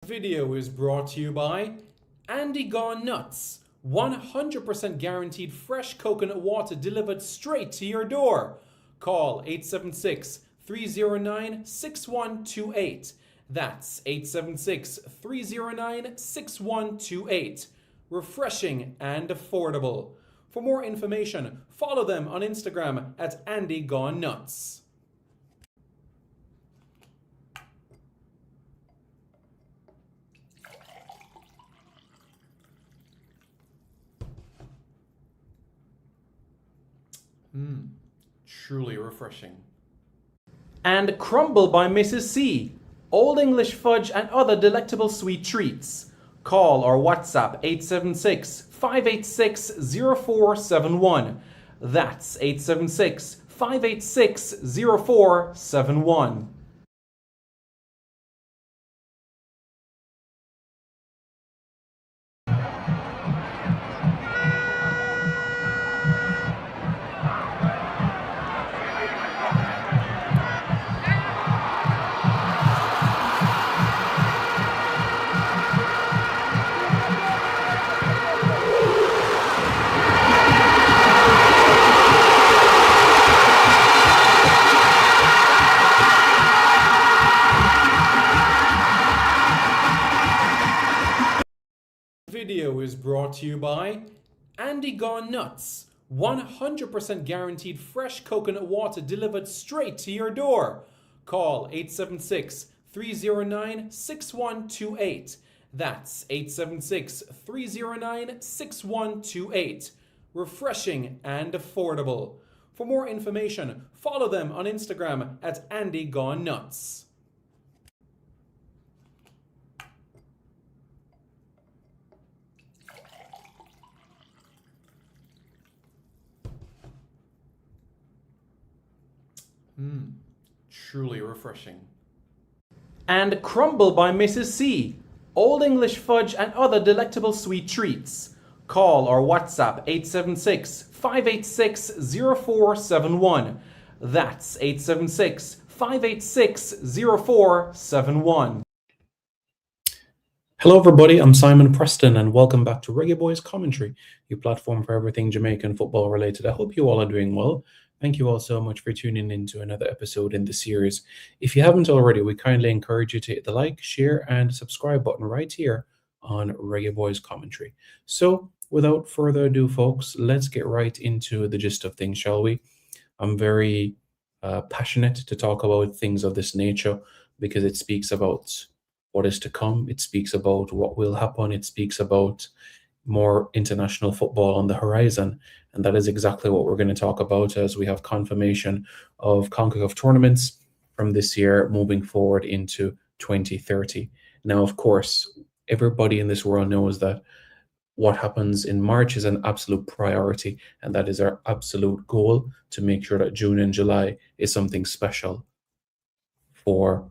Video is brought to you by Andy Gone Nuts. 100% guaranteed fresh coconut water delivered straight to your door. Call 876 309 6128. That's 876 309 6128. Refreshing and affordable. For more information, follow them on Instagram at Andy Gone Nuts. Truly refreshing. And Crumble by Mrs. C. Old English fudge and other delectable sweet treats. Call or WhatsApp 876 586 0471. That's 876 586 0471. Video is brought to you by Andy Gone Nuts. 100% guaranteed fresh coconut water delivered straight to your door. Call 876 309 6128. That's 876 309 6128. Refreshing and affordable. For more information, follow them on Instagram at Andy Gone Nuts. Truly refreshing. And Crumble by Mrs. C. Old English fudge and other delectable sweet treats. Call or WhatsApp 876 586 0471. That's 876 586 0471. Hello everybody, I'm Simon Preston and welcome back to Reggae Boys Commentary, your platform for everything Jamaican football related. I hope you all are doing well. Thank you all so much for tuning in to another episode in the series. If you haven't already, we kindly encourage you to hit the like, share, and subscribe button right here on Reggae Boys Commentary. So, without further ado, folks, let's get right into the gist of things, shall we? I'm very passionate to talk about things of this nature because it speaks about what is to come. It speaks about what will happen. It speaks about more international football on the horizon. And that is exactly what we're going to talk about as we have confirmation of CONCACAF tournaments from this year moving forward into 2030. Now, of course, everybody in this world knows that what happens in March is an absolute priority. And that is our absolute goal, to make sure that June and July is something special for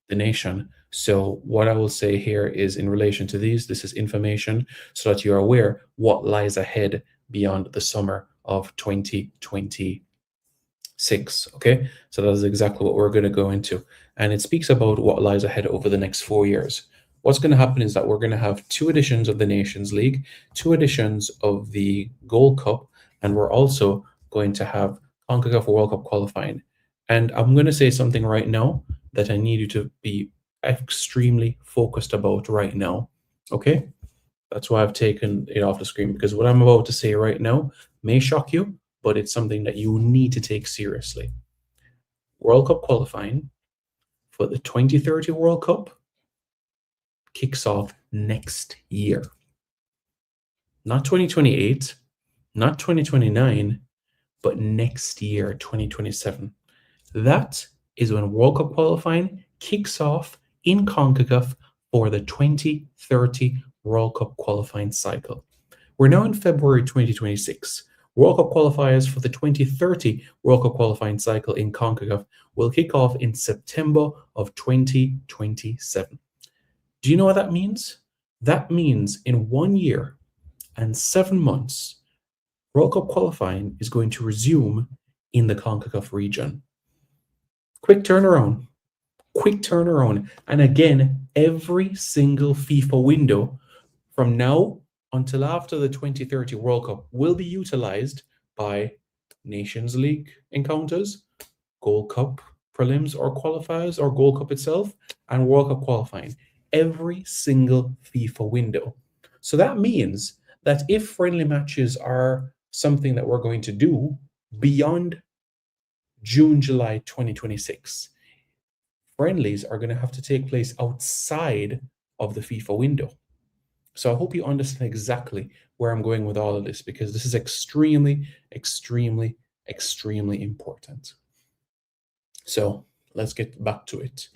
the nation. So what I will say here is, in relation to this is information so that you are aware what lies ahead beyond the summer of 2026. Okay, so that is exactly what we're going to go into. And it speaks about what lies ahead over the next 4 years. What's going to happen is that we're going to have 2 editions of the Nations League, 2 editions of the Gold Cup, and we're also going to have CONCACAF World Cup qualifying. And I'm going to say something right now that I need you to be extremely focused about right now. Okay? That's why I've taken it off the screen, because what I'm about to say right now may shock you, but it's something that you need to take seriously. World Cup qualifying for the 2030 World Cup kicks off next year. Not 2028, not 2029, but next year, 2027. That is when World Cup qualifying kicks off in CONCACAF for the 2030 World Cup qualifying cycle. We're now in February 2026. World Cup qualifiers for the 2030 World Cup qualifying cycle in CONCACAF will kick off in September of 2027. Do you know what that means? That means in 1 year and 7 months, World Cup qualifying is going to resume in the CONCACAF region. Quick turnaround. quick turnaround. And again, every single FIFA window from now until after the 2030 World Cup will be utilized by Nations League encounters, Gold Cup prelims or qualifiers, or Gold Cup itself, and World Cup qualifying. Every single FIFA window. So that means that if friendly matches are something that we're going to do beyond June, July 2026, friendlies are going to have to take place outside of the FIFA window. So I hope you understand exactly where I'm going with all of this, because this is extremely, extremely, extremely important. So let's get back to it,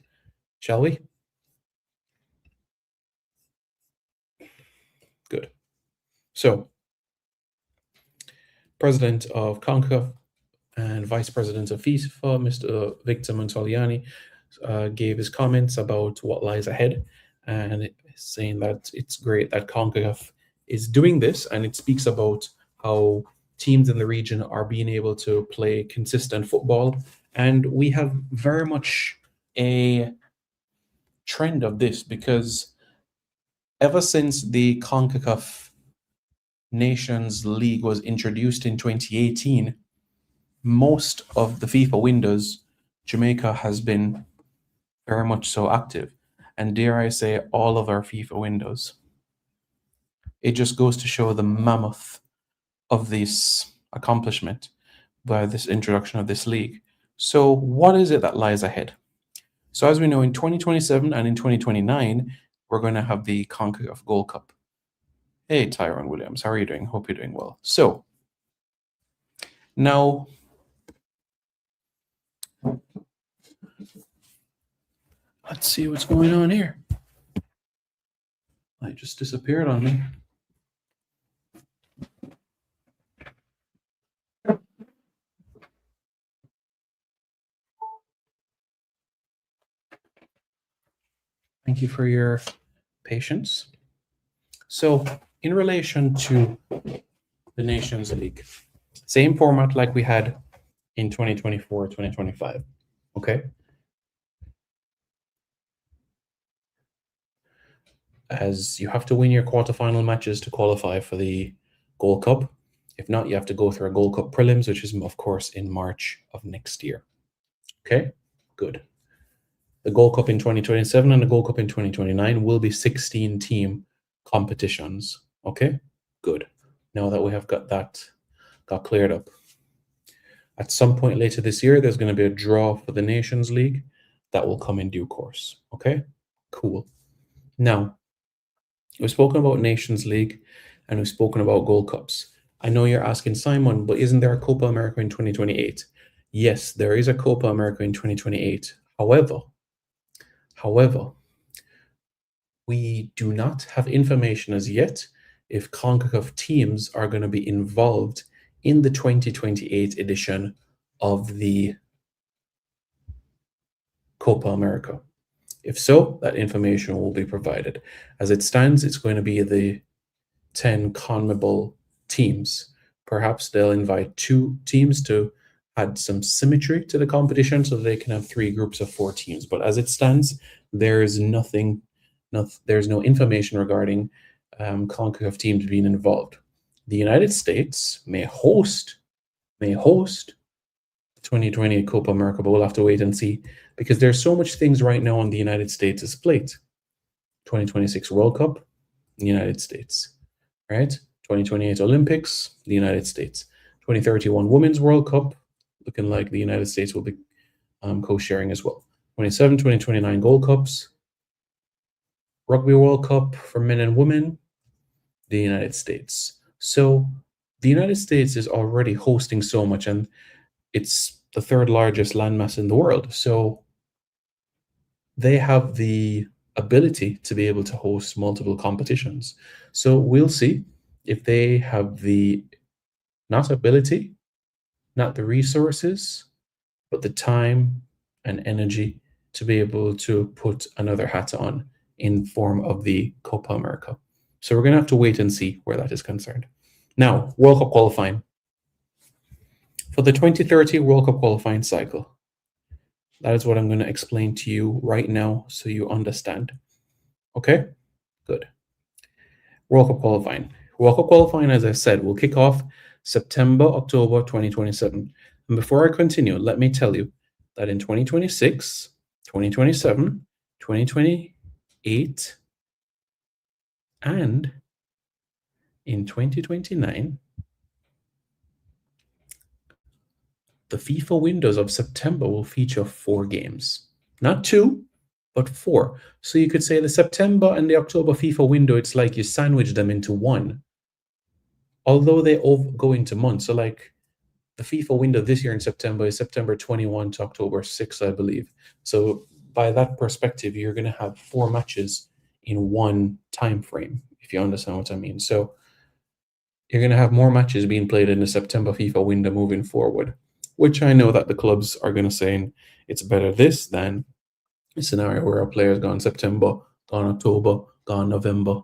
shall we? Good. So, President of CONCACAF and Vice President of FIFA, Mr. Victor Montagliani, gave his comments about what lies ahead, and saying that it's great that CONCACAF is doing this, and it speaks about how teams in the region are being able to play consistent football, and we have very much a trend of this, because ever since the CONCACAF Nations League was introduced in 2018, most of the FIFA windows, Jamaica has been very much so active. And dare I say, all of our FIFA windows. It just goes to show the mammoth of this accomplishment by this introduction of this league. So, what is it that lies ahead? So, as we know, in 2027 and in 2029, we're going to have the CONCACAF Gold Cup. Hey, Tyrone Williams, how are you doing? Hope you're doing well. So, now, let's see what's going on here. It just disappeared on me. Thank you for your patience. So, in relation to the Nations League, same format like we had in 2024, 2025. Okay. As you have to win your quarterfinal matches to qualify for the Gold Cup. If not, you have to go through a Gold Cup prelims, which is, of course, in March of next year. Okay, good. The Gold Cup in 2027 and the Gold Cup in 2029 will be 16-team competitions. Okay, good. Now that we have got cleared up. At some point later this year, there's going to be a draw for the Nations League that will come in due course. Okay, cool. Now, we've spoken about Nations League and we've spoken about Gold Cups. I know you're asking, Simon, but isn't there a Copa America in 2028? Yes, there is a Copa America in 2028. However, we do not have information as yet if CONCACAF teams are going to be involved in the 2028 edition of the Copa America. If so, that information will be provided. As it stands, it's going to be the 10 CONMEBOL teams. Perhaps they'll invite 2 teams to add some symmetry to the competition so they can have 3 groups of 4 teams. But as it stands, there's there's no information regarding CONCACAF teams being involved. The United States may host the 2020 Copa America, but we'll have to wait and see, because there's so much things right now on the United States' plate. 2026 World Cup, the United States, right? 2028 Olympics, the United States. 2031 Women's World Cup, looking like the United States will be co-sharing as well. 27, 2029 Gold Cups, Rugby World Cup for men and women, the United States. So the United States is already hosting so much, and it's the 3rd largest landmass in the world. So they have the ability to be able to host multiple competitions. So we'll see if they have the not ability, not the resources, but the time and energy to be able to put another hat on in form of the Copa America. So we're going to have to wait and see where that is concerned. Now, World Cup qualifying. For the 2030 World Cup qualifying cycle, That is what I'm going to explain to you right now so you understand. Okay? Good. World Cup qualifying. World Cup qualifying, as I said, will kick off September, October 2027. And before I continue, let me tell you that in 2026, 2027, 2028, and in 2029, the FIFA windows of September will feature 4 games. Not 2, but 4. So you could say the September and the October FIFA window, it's like you sandwich them into one, although they all go into months. So, like, the FIFA window this year in September is September 21 to October 6, I believe. So, by that perspective, you're going to have 4 matches in one time frame, if you understand what I mean. So, you're going to have more matches being played in the September FIFA window moving forward, which I know that the clubs are going to say it's better this than a scenario where a player's gone September, gone October, gone November,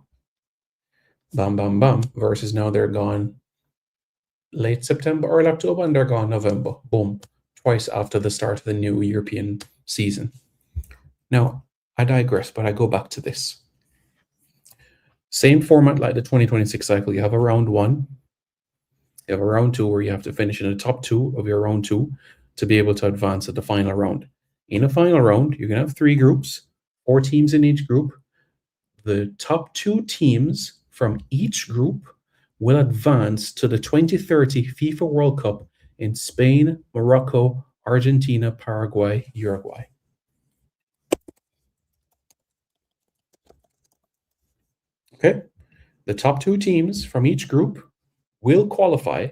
bam, bam, bam, versus now they're gone late September, early October, and they're gone November. Boom. Twice after the start of the new European season. Now, I digress, but I go back to this. Same format like the 2026 cycle. You have a round one, you have a round two where you have to finish in the top 2 of your round 2 to be able to advance at the final round. In a final round, you're going to have 3 groups, 4 teams in each group. The top 2 teams from each group will advance to the 2030 FIFA World Cup in Spain, Morocco, Argentina, Paraguay, Uruguay. Okay? The top 2 teams from each group will qualify.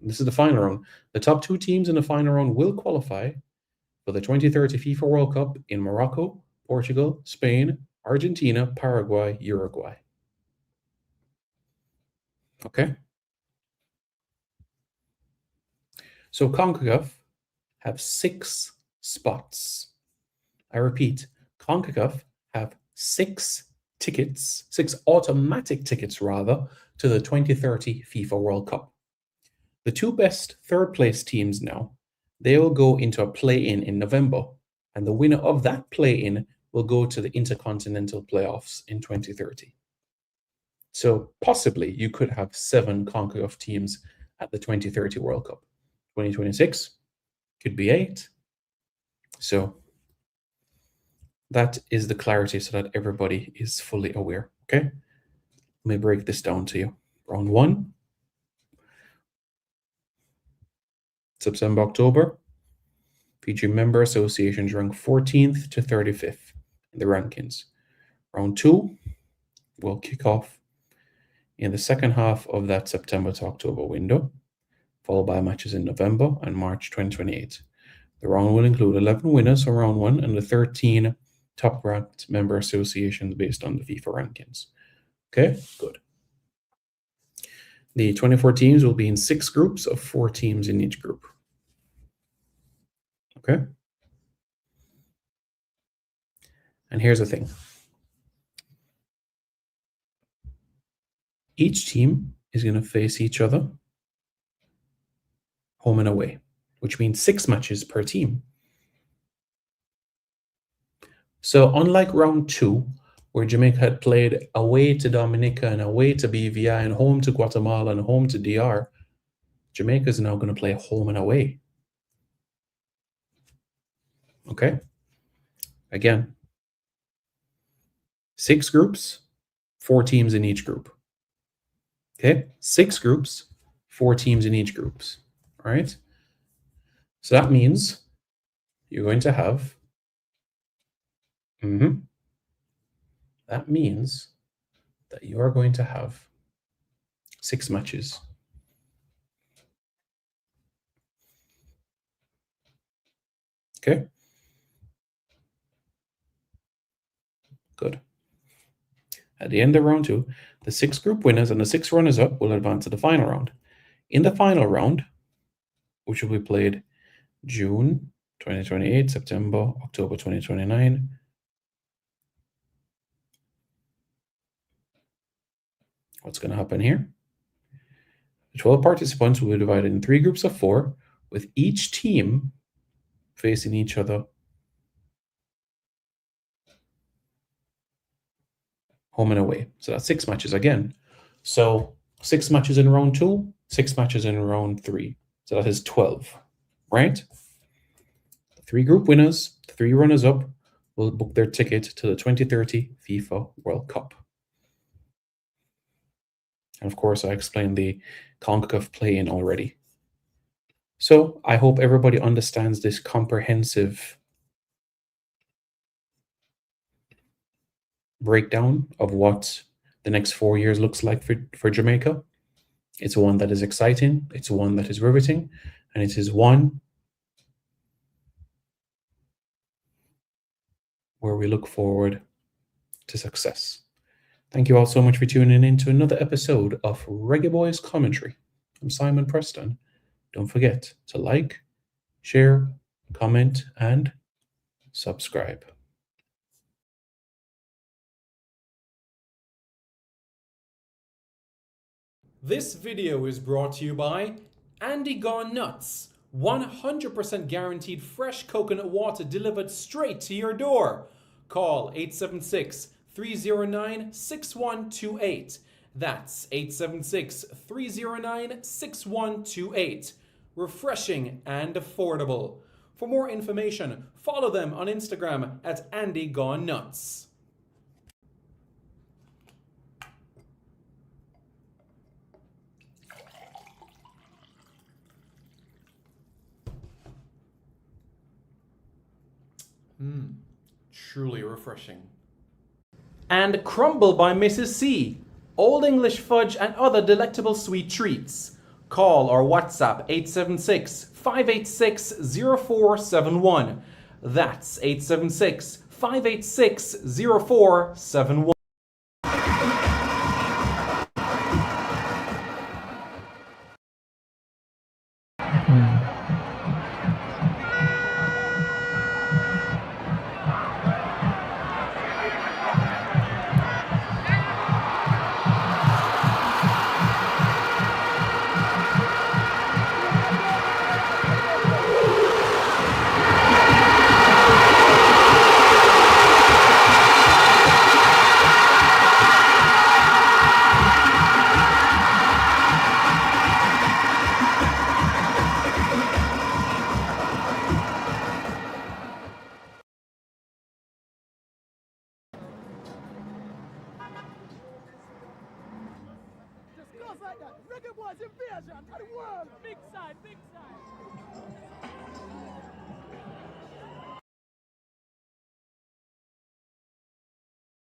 This is the final round. The top 2 teams in the final round will qualify for the 2030 FIFA World Cup in Morocco, Portugal, Spain, Argentina, Paraguay, Uruguay. Okay? So CONCACAF have 6 spots. I repeat, CONCACAF have 6 tickets, 6 automatic tickets rather, to the 2030 FIFA World Cup. The 2 best third place teams now, they will go into a play-in in November, and the winner of that play-in will go to the Intercontinental Playoffs in 2030. So possibly you could have 7 CONCACAF teams at the 2030 World Cup. 2026 could be 8. So that is the clarity so that everybody is fully aware. Okay? Let me break this down to you. Round 1, September, October, featuring member associations ranked 14th to 35th in the rankings. Round 2 will kick off in the second half of that September to October window, followed by matches in November and March 2028. The round will include 11 winners from round 1 and the 13 top ranked member associations based on the FIFA rankings. Okay, good. The 24 teams will be in 6 groups of 4 teams in each group. Okay? And here's the thing. Each team is going to face each other home and away, which means 6 matches per team. So unlike round 2, where Jamaica had played away to Dominica and away to BVI and home to Guatemala and home to DR, Jamaica is now going to play home and away. Okay? Again, 6 groups, 4 teams in each group. Okay? 6 groups, 4 teams in each groups. All right? So that means you're going to have, that means that you are going to have 6 matches. Okay? Good. At the end of round 2, the 6 group winners and the 6 runners-up will advance to the final round. In the final round, which will be played June 2028, September, October 2029, what's going to happen here? The 12 participants will be divided in 3 groups of 4, with each team facing each other, home and away. So that's 6 matches again. So 6 matches in round two, 6 matches in round three. So that is 12, right? The three group winners, the three runners up, will book their ticket to the 2030 FIFA World Cup. And of course, I explained the CONCACAF play-in already. So I hope everybody understands this comprehensive breakdown of what the next 4 years looks like for Jamaica. It's one that is exciting, it's one that is riveting, and it is one where we look forward to success. Thank you all so much for tuning in to another episode of Reggae Boys Commentary. I'm Simon Preston. Don't forget to like, share, comment, and subscribe. This video is brought to you by Andy Gone Nuts. 100% guaranteed fresh coconut water delivered straight to your door. Call 876 309 6128. That's 876 309 6128. Refreshing and affordable. For more information, follow them on Instagram at Andy Gone Nuts. Truly refreshing. And Crumble by Mrs. C. Old English fudge and other delectable sweet treats. Call or WhatsApp 876 586 0471. That's 876 586 0471. Just like that. Reggae Boys invasion of the world. Big side, big side.